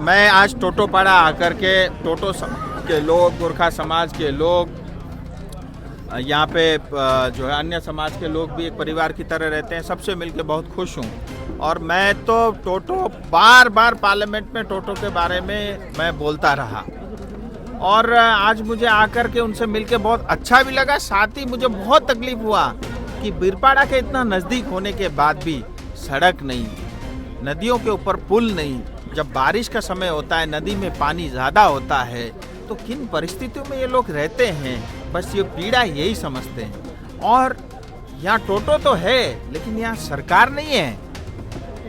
मैं आज टोटोपाड़ा आकर के के लोग, गोरखा समाज के लोग, यहाँ पे जो है अन्य समाज के लोग भी एक परिवार की तरह रहते हैं, सबसे मिलके बहुत खुश हूँ। और मैं तो टोटो बार बार पार्लियामेंट में टोटो के बारे में मैं बोलता रहा और आज मुझे आकर के उनसे मिलके बहुत अच्छा भी लगा। साथ ही मुझे बहुत तकलीफ हुआ कि बीरपाड़ा के इतना नज़दीक होने के बाद भी सड़क नहीं, नदियों के ऊपर पुल नहीं। जब बारिश का समय होता है, नदी में पानी ज़्यादा होता है, तो किन परिस्थितियों में ये लोग रहते हैं, बस ये पीड़ा यही समझते हैं। और यहाँ टोटो तो है, लेकिन यहाँ सरकार नहीं है,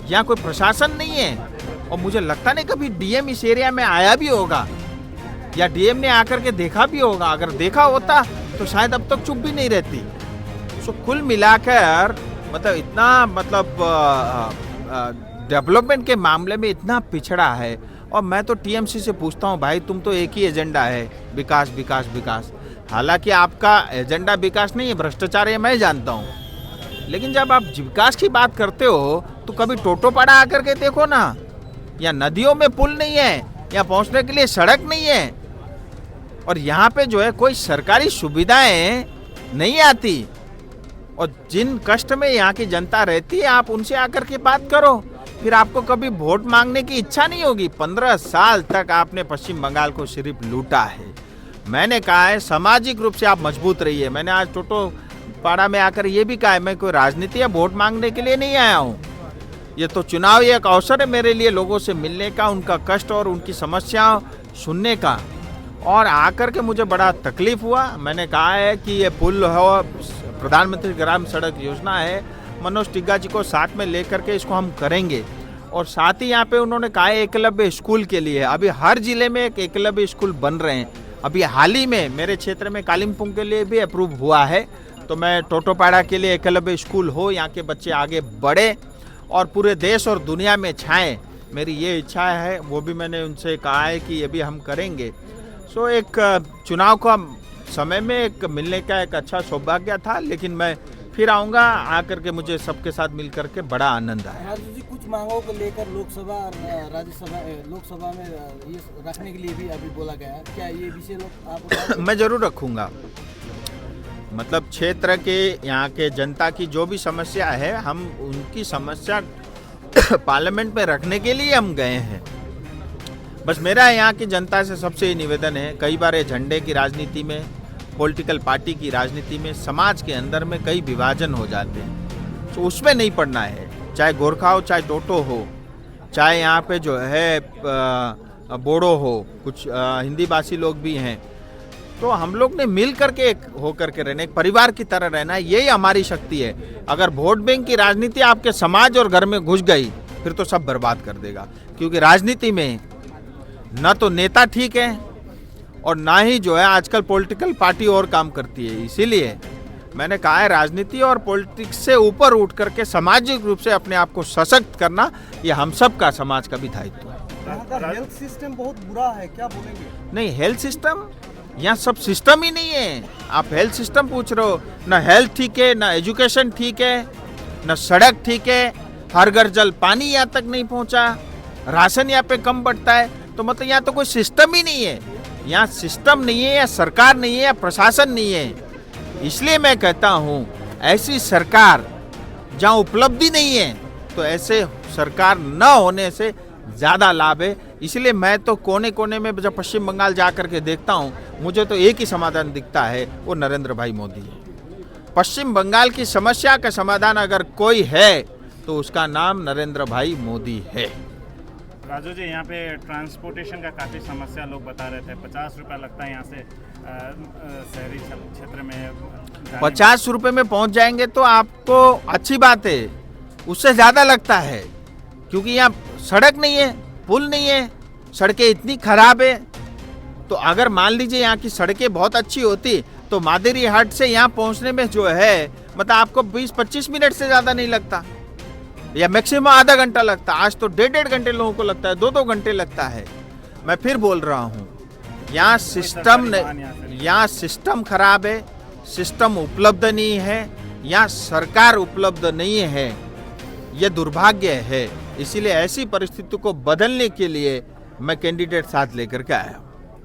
यहाँ कोई प्रशासन नहीं है। और मुझे लगता नहीं कभी डीएम इस एरिया में आया भी होगा या डीएम ने आकर के देखा भी होगा। अगर देखा होता तो शायद अब तक चुप भी नहीं रहती। सो कुल मिलाकर मतलब इतना डेवलपमेंट के मामले में इतना पिछड़ा है। और मैं तो टीएमसी से पूछता हूँ, भाई तुम तो एक ही एजेंडा है, विकास विकास विकास। हालांकि आपका एजेंडा विकास नहीं है, भ्रष्टाचार है, मैं जानता हूँ। लेकिन जब आप विकास की बात करते हो तो कभी टोटोपाड़ा आकर के देखो ना। या नदियों में पुल नहीं है, या पहुँचने के लिए सड़क नहीं है, और यहाँ पे जो है कोई सरकारी सुविधाएं नहीं आती। और जिन कष्ट में यहाँ की जनता रहती है, आप उनसे आकर के बात करो, फिर आपको कभी वोट मांगने की इच्छा नहीं होगी। 15 साल तक आपने पश्चिम बंगाल को सिर्फ लूटा है। मैंने कहा है सामाजिक रूप से आप मजबूत रहिए। मैंने आज टोटोपाड़ा में आकर ये भी कहा है, मैं कोई राजनीति या वोट मांगने के लिए नहीं आया हूँ। ये तो चुनाव एक अवसर है मेरे लिए, लोगों से मिलने का, उनका कष्ट और उनकी समस्या सुनने का। और आकर के मुझे बड़ा तकलीफ हुआ। मैंने कहा है कि ये पुल हो, प्रधानमंत्री ग्राम सड़क योजना है, मनोज टिग्गा जी को साथ में लेकर के इसको हम करेंगे। और साथ ही यहाँ पे उन्होंने कहा है एकलव्य स्कूल के लिए, अभी हर जिले में एक एकलव्य स्कूल बन रहे हैं। अभी हाल ही में मेरे क्षेत्र में कालिम्पोंग के लिए भी अप्रूव हुआ है। तो मैं टोटोपाड़ा के लिए एकलव्य स्कूल हो, यहाँ के बच्चे आगे बढ़े और पूरे देश और दुनिया में छाएं, मेरी ये इच्छा है। वो भी मैंने उनसे कहा है कि ये भी हम करेंगे। सो एक चुनाव का समय में एक मिलने का एक अच्छा सौभाग्य था, लेकिन मैं फिर आऊँगा। आकर के मुझे सबके साथ मिल करके बड़ा आनंद आया। राजू जी, कुछ मांगों को लेकर लोकसभा और राज्यसभा लोकसभा में ये रखने के लिए भी अभी बोला गया है, क्या ये विषय लोग आप मैं जरूर रखूँगा। मतलब क्षेत्र के यहाँ के जनता की जो भी समस्या है, हम उनकी समस्या पार्लियामेंट में रखने के लिए हम गए हैं। बस मेरा यहाँ की जनता से सबसे ही निवेदन है, कई बार ये झंडे की राजनीति में, पॉलिटिकल पार्टी की राजनीति में, समाज के अंदर में कई विभाजन हो जाते हैं, तो उसमें नहीं पड़ना है। चाहे गोरखा हो, चाहे टोटो हो, चाहे यहाँ पे जो है बोडो हो, कुछ हिंदी भाषी लोग भी हैं। तो हम लोग ने मिल करके एक होकर के रहना, एक परिवार की तरह रहना, यही हमारी शक्ति है। अगर वोट बैंक की राजनीति आपके समाज और घर में घुस गई, फिर तो सब बर्बाद कर देगा। क्योंकि राजनीति में न तो नेता ठीक है और ना ही जो है आजकल पॉलिटिकल पार्टी और काम करती है। इसीलिए मैंने कहा है राजनीति और पॉलिटिक्स से ऊपर उठ करके सामाजिक रूप से अपने आप को सशक्त करना, ये हम सब का, समाज का भी दायित्व है। यहाँ का हेल्थ सिस्टम बहुत बुरा है, क्या बोलेंगे? नहीं, हेल्थ सिस्टम, यहाँ सब सिस्टम ही नहीं है। आप हेल्थ सिस्टम पूछ रहे हो, ना हेल्थ ठीक है, ना एजुकेशन ठीक है, ना सड़क ठीक है, हर घर जल पानी यहाँ तक नहीं पहुँचा, राशन यहाँ पे कम बढ़ता है। तो मतलब यहाँ तो कोई सिस्टम ही नहीं है। यहाँ सिस्टम नहीं है, या सरकार नहीं है, या प्रशासन नहीं है। इसलिए मैं कहता हूँ ऐसी सरकार जहाँ उपलब्धि नहीं है, तो ऐसे सरकार न होने से ज़्यादा लाभ है। इसलिए मैं तो कोने कोने में जब पश्चिम बंगाल जा कर के देखता हूँ, मुझे तो एक ही समाधान दिखता है, वो नरेंद्र भाई मोदी है। पश्चिम बंगाल की समस्या का समाधान अगर कोई है तो उसका नाम नरेंद्र भाई मोदी है। राजू जी, यहाँ पे ट्रांसपोर्टेशन का काफ़ी समस्या लोग बता रहे थे। 50 रुपये लगता है यहाँ से शहरी क्षेत्र में। 50 रुपये में पहुँच जाएंगे तो आपको अच्छी बात है, उससे ज़्यादा लगता है। क्योंकि यहाँ सड़क नहीं है, पुल नहीं है, सड़कें इतनी खराब है। तो अगर मान लीजिए यहाँ की सड़कें बहुत अच्छी होती तो मादेरी हाट से यहाँ पहुँचने में जो है मतलब आपको 20-25 मिनट से ज़्यादा नहीं लगता, या मैक्सिमम आधा घंटा लगता। आज तो 1.5 घंटे लोगों को लगता है, 2-2 घंटे लगता है। मैं फिर बोल रहा हूँ, यहाँ सिस्टम खराब है, सिस्टम उपलब्ध नहीं है, यहाँ सरकार उपलब्ध नहीं है, ये दुर्भाग्य है। इसीलिए ऐसी परिस्थिति को बदलने के लिए मैं कैंडिडेट साथ लेकर के आया हूँ।